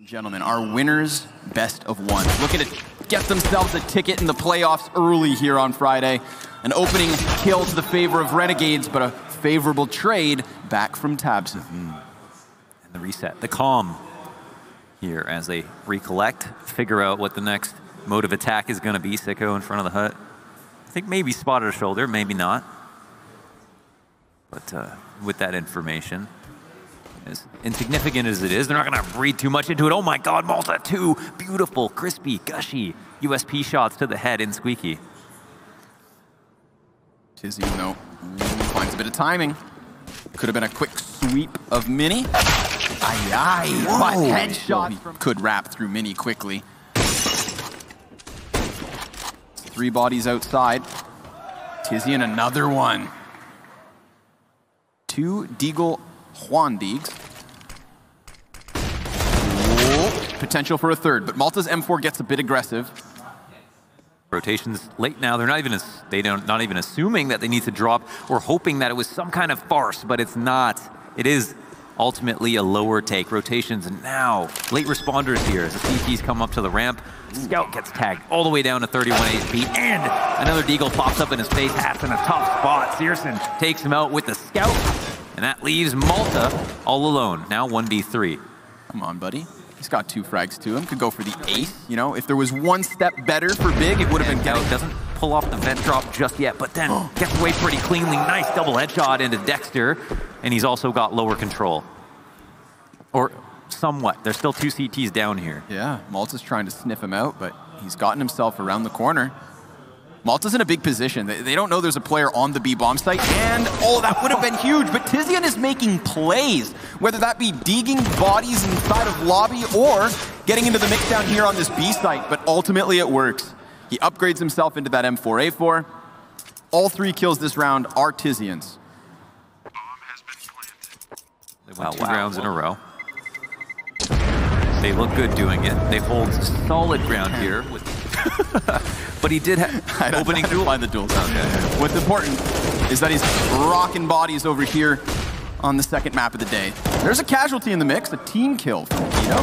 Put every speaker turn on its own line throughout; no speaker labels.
Gentlemen, our winners best of one. Looking to get themselves a ticket in the playoffs early here on Friday. An opening kill to the favor of Renegades, but a favorable trade back from Tabson.
And the reset, the calm here as they recollect, figure out what the next mode of attack is going to be. Sicko in front of the hut. I think maybe spotted a shoulder, maybe not. But with that information, as insignificant as it is, they're not going to read too much into it. Oh my God, Malta, two beautiful, crispy, gushy USP shots to the head in Squeaky.
Tizzy, though, finds a bit of timing. Could have been a quick sweep of Mini. Aye, but headshot could wrap through Mini quickly. 3 bodies outside. Tizzy and another one. 2 Deagle Juan Deags. Potential for a third, but Malta's M4 gets a bit aggressive.
Rotations late now. They're not even assuming that they need to drop or hoping that it was some kind of farce, but it's not. It is ultimately a lower take. Rotations now. Late responders here as the CTs come up to the ramp. Scout gets tagged all the way down to 31 HP, and another Deagle pops up in his face. Hat's in a tough spot. Searson takes him out with the Scout, and that leaves Malta all alone. Now 1v3.
Come on, buddy. He's got 2 frags to him. Could go for the ace. You know, if there was one step better for Big, it would have been
Scout doesn't pull off the vent drop just yet, but then gets away pretty cleanly. Nice double headshot into Dexter, and he's also got lower control. Or somewhat. There's still 2 CTs down here.
Yeah, Malta's trying to sniff him out, but he's gotten himself around the corner. Malta's in a big position. They don't know there's a player on the B bomb site, and that would have been huge, but Tizian is making plays, whether that be digging bodies inside of lobby or getting into the mix down here on this B site, but ultimately it works. He upgrades himself into that M4A4. All 3 kills this round are Tizian's.
They went 2 rounds in a row. They look good doing it. They hold solid ground here. But he did have opening duel.
Find the duel sound. Okay. What's important is that he's rocking bodies over here on the second map of the day. There's a casualty in the mix, a team kill from Tito.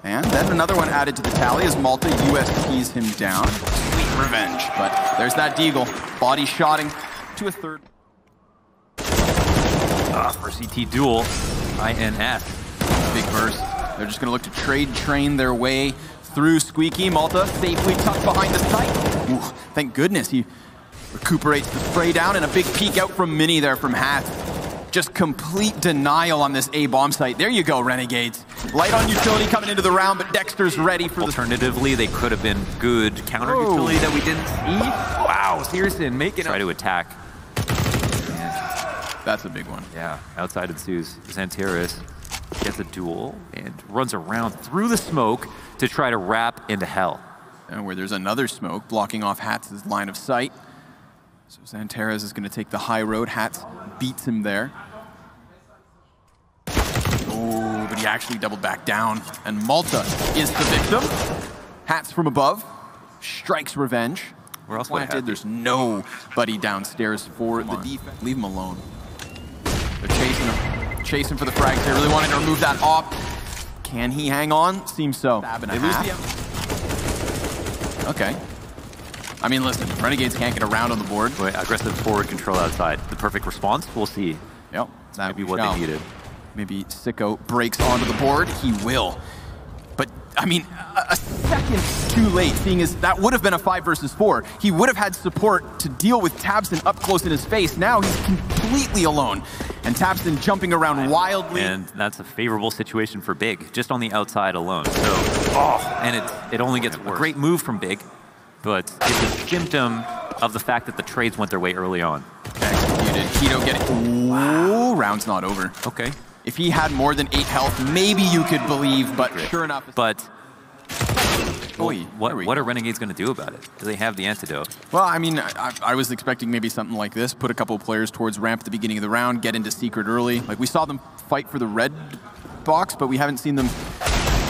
And then another one added to the tally as Malta USPs him down. Sweet revenge. But there's that Deagle. Body shotting to a third.
For CT duel, INS.
Big burst. They're just going to look to trade train their way through Squeaky. Malta safely tucked behind the site. Ooh, thank goodness he recuperates the spray down, and a big peek out from Mini there from Hat. Just complete denial on this A bomb site. There you go, Renegades. Light on utility coming into the round, but Dexter's ready for
Alternatively, they could have been good counter utility that we didn't see. Wow, Searson making try to attack.
That's a big one.
Yeah, outside ensues. XANTARES gets a duel and runs around through the smoke to try to wrap into hell.
And where there's another smoke blocking off Hats' line of sight. So XANTARES is going to take the high road. Hats beats him there. Oh, but he actually doubled back down. And Malta is the victim. Hats from above strikes revenge.
Where else would it
There's nobody downstairs for the defense. Leave him alone. They're chasing him. Chasing for the frags. They really wanted to remove that op. Can he hang on? Seems so. They lose the okay. I mean, listen, Renegades can't get around on the board.
Wait, aggressive forward control outside. The perfect response? We'll see.
Yep.
That might be what they needed.
Maybe Sicko breaks onto the board. He will. But, I mean, a second too late, seeing as that would have been a 5 versus 4. He would have had support to deal with Tabson up close in his face. Now he's completely alone. And Tabson jumping around wildly.
And that's a favorable situation for Big, just on the outside alone. So, and it only gets worse. A great move from Big, but it's a symptom of the fact that the trades went their way early on.
Executed. Keto getting... Ooh, round's not over.
Okay.
If he had more than 8 health, maybe you could believe, but sure enough...
But... What are Renegades going to do about it? Do they have the antidote?
Well, I mean, I was expecting maybe something like this. Put a couple of players towards ramp at the beginning of the round, get into secret early. Like, we saw them fight for the red box, but we haven't seen them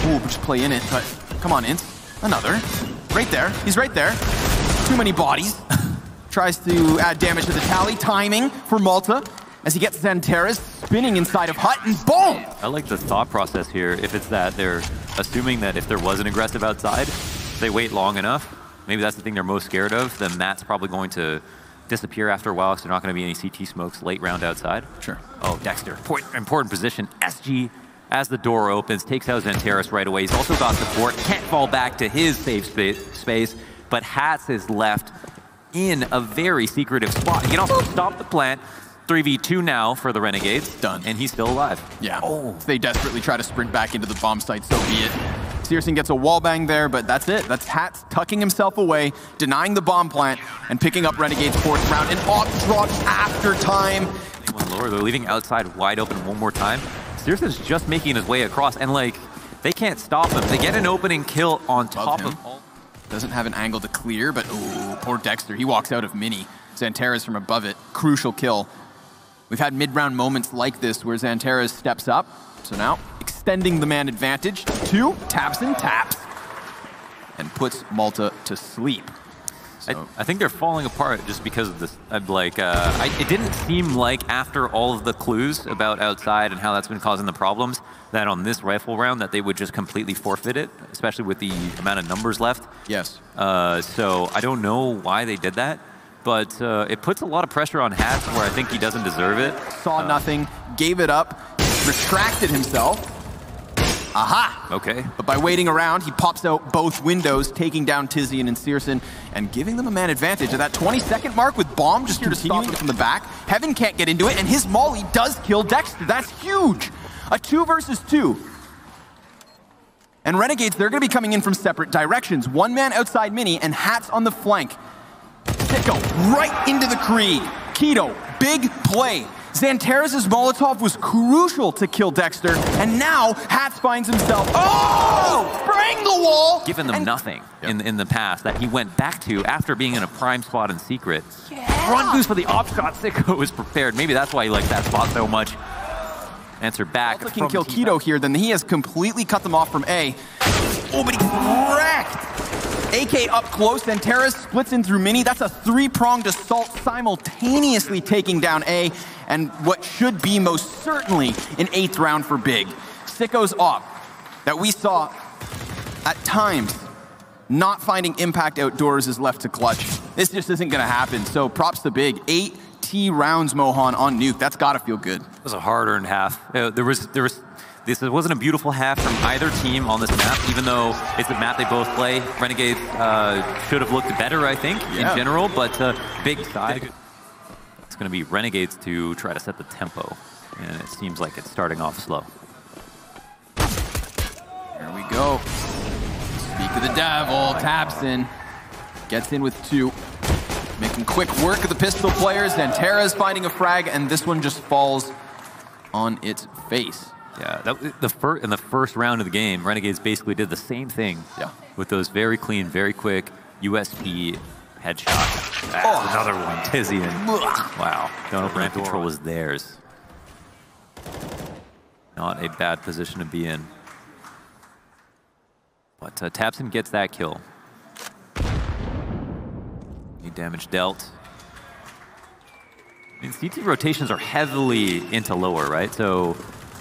just play in it. But come on, Ince. Another. Right there. He's right there. Too many bodies. Tries to add damage to the tally. Timing for Malta. as he gets XANTARES spinning inside of Hut, and boom!
I like the thought process here. If it's that they're assuming that if there was an aggressive outside, they wait long enough, maybe that's the thing they're most scared of, then that's probably going to disappear after a while because there's not going to be any CT smokes late round outside.
Sure.
Oh, Dexter, important position. SG, as the door opens, takes out XANTARES right away. He's also got support, can't fall back to his safe space, but Hats is left in a very secretive spot. He can also stop the plant. 3v2 now for the Renegades.
Done.
And he's still alive.
Yeah. Oh. They desperately try to sprint back into the bomb site, so be it. Searson gets a wall bang there, but that's it. That's Hats tucking himself away, denying the bomb plant, and picking up Renegade's 4th round. And off drops after time.
Lower, they're leaving outside wide open one more time. Searson's just making his way across, and like, they can't stop him. They get an opening kill on top of him.
Doesn't have an angle to clear, but ooh, poor Dexter. He walks out of mini. XANTARES from above it. Crucial kill. We've had mid-round moments like this where XANTARES steps up. So now, extending the man advantage. 2, taps and taps. And puts Malta to sleep. So.
I think they're falling apart just because of this. It didn't seem like after all of the clues about outside and how that's been causing the problems, that on this rifle round that they would just completely forfeit it, especially with the amount of numbers left.
Yes.
So I don't know why they did that. But it puts a lot of pressure on Hats where I think he doesn't deserve it.
Saw nothing, gave it up, retracted himself. Aha!
Okay.
But by waiting around, he pops out both windows, taking down Tizian and Searson, and giving them a man advantage. At that 20-second mark with Bomb just continuing from the back, Heaven can't get into it, and his molly does kill Dexter. That's huge! A 2 versus 2. And Renegades, they're going to be coming in from separate directions. One man outside mini, and Hats on the flank. Sicko right into the Krieg. Keto, big play. XANTARES' Molotov was crucial to kill Dexter, and now Hats finds himself, spraying the wall!
Given them nothing in the past that he went back to after being in a prime spot in secret.
Yeah.
Run boost for the op shot. Sicko was prepared. Maybe that's why he likes that spot so much. Answer back.
If he can kill Keto here, then he has completely cut them off from A. Oh, but he's wrecked! AK up close, XANTARES splits in through mini. That's a 3-pronged assault, simultaneously taking down A, and what should be most certainly an 8th round for Big. Sicko's op that we saw at times not finding impact outdoors is left to clutch. This just isn't going to happen, so props to Big. 8 T rounds, Mohan, on Nuke. That's got to feel good.
It was a hard-earned half. This wasn't a beautiful half from either team on this map, even though it's a map they both play. Renegades should have looked better, I think, in general, but Big side. It's going to be Renegades to try to set the tempo, and it seems like it's starting off slow.
There we go. Speak of the devil, taps in, gets in with 2. Making quick work of the pistol players. XANTARES finding a frag, and this one just falls on its face.
Yeah, in the first round of the game, Renegades basically did the same thing with those very clean, very quick USP headshots. Another one, Tizian. Wow, ramp control was theirs. Not a bad position to be in. But Tapson gets that kill. Any damage dealt. I mean, CT rotations are heavily into lower, right? So,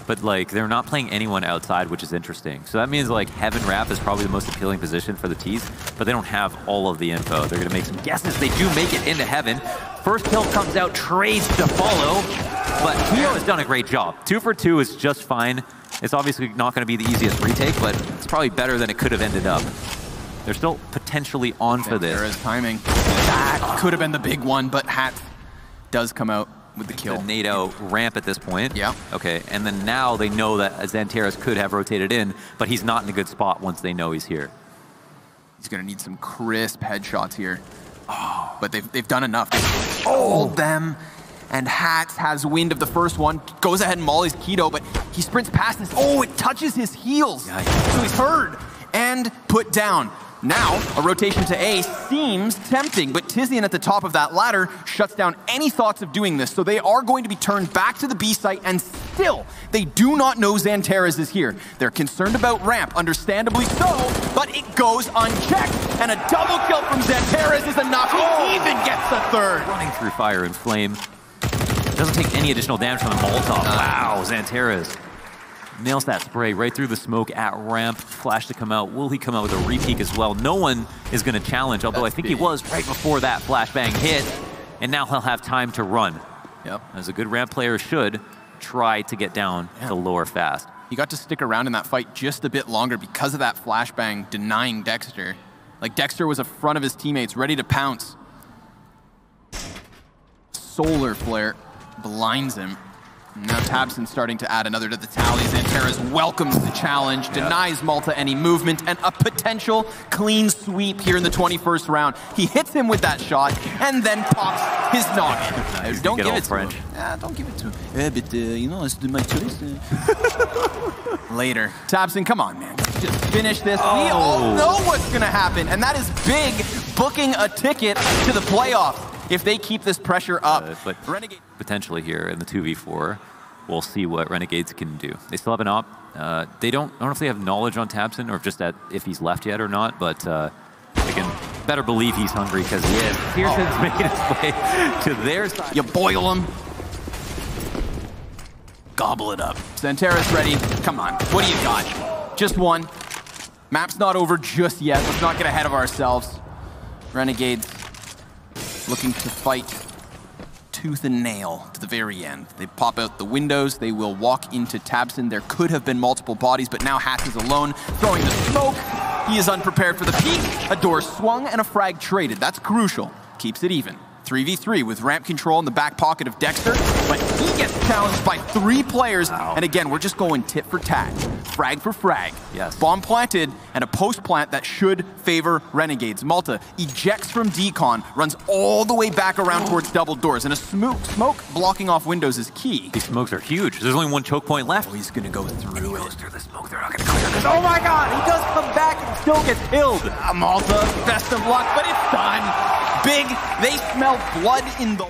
but like they're not playing anyone outside, which is interesting. So that means like Heaven Wrap is probably the most appealing position for the T's, but they don't have all of the info. They're gonna make some guesses. They do make it into Heaven. First kill comes out, trades to follow, but Keo has done a great job. 2 for 2 is just fine. It's obviously not gonna be the easiest retake, but it's probably better than it could have ended up. They're still potentially on for this.
There is timing. That could have been the big one, but Hat does come out with the kill.
The NATO ramp at this point.
Yeah.
Okay, and then now they know that XANTARES could have rotated in, but he's not in a good spot once they know he's here.
He's going to need some crisp headshots here. Oh, but they've done enough. They've hold them, and Hats has wind of the first one. Goes ahead and mollies Keto, but he sprints past this. Oh, it touches his heels. Yikes. So he's heard and put down. Now, a rotation to A seems tempting, but Tizian at the top of that ladder shuts down any thoughts of doing this, so they are going to be turned back to the B site, and still, they do not know XANTARES is here. They're concerned about ramp, understandably so, but it goes unchecked, and a double kill from XANTARES is enough. He even gets the third.
Running through fire and flame. Doesn't take any additional damage from the Molotov. Wow, XANTARES nails that spray right through the smoke at ramp. Flash to come out. Will he come out with a re-peek as well? No one is going to challenge, although I think he was right before that flashbang hit. And now he'll have time to run.
Yep.
As a good ramp player should try to get down the lower fast.
He got to stick around in that fight just a bit longer because of that flashbang denying Dexter. Like, Dexter was in front of his teammates, ready to pounce. Solar Flare blinds him. Now tabseN starting to add another to the tally. XANTARES welcomes the challenge, denies Malta any movement, and a potential clean sweep here in the 21st round. He hits him with that shot, and then pops his noggin. Don't give it to him. Yeah, don't give it to him. Yeah, but, you know, it's my choice. Later. tabseN, come on, man. Just finish this. We all know what's going to happen, and that is big, booking a ticket to the playoffs if they keep this pressure up.
But Renegade potentially here in the 2v4, we'll see what Renegades can do. They still have an op. I don't know if they have knowledge on tabseN or just that if he's left yet or not, but they can better believe he's hungry because he is. Pearson's making his way to their side.
You boil him. Gobble it up. XANTARES ready. Come on. What do you got? Just one. Map's not over just yet. Let's not get ahead of ourselves. Renegades looking to fight tooth and nail to the very end. They pop out the windows. They will walk into tabseN. There could have been multiple bodies, but now Hatz is alone, throwing the smoke. He is unprepared for the peek. A door swung and a frag traded. That's crucial. Keeps it even. 3v3 with ramp control in the back pocket of Dexter, but he gets challenged by 3 players. And again, we're just going tit for tat, frag for frag.
Yes.
Bomb planted and a post plant that should favor Renegades. Malta ejects from decon, runs all the way back around towards double doors, and a smoke blocking off windows is key.
These smokes are huge. There's only one choke point left.
Oh, he's gonna go through it.
Through the smoke, they're not gonna clear this. Oh my god, he does come back and still gets killed.
Malta, best of luck, but it's done. Big, they smell blood in the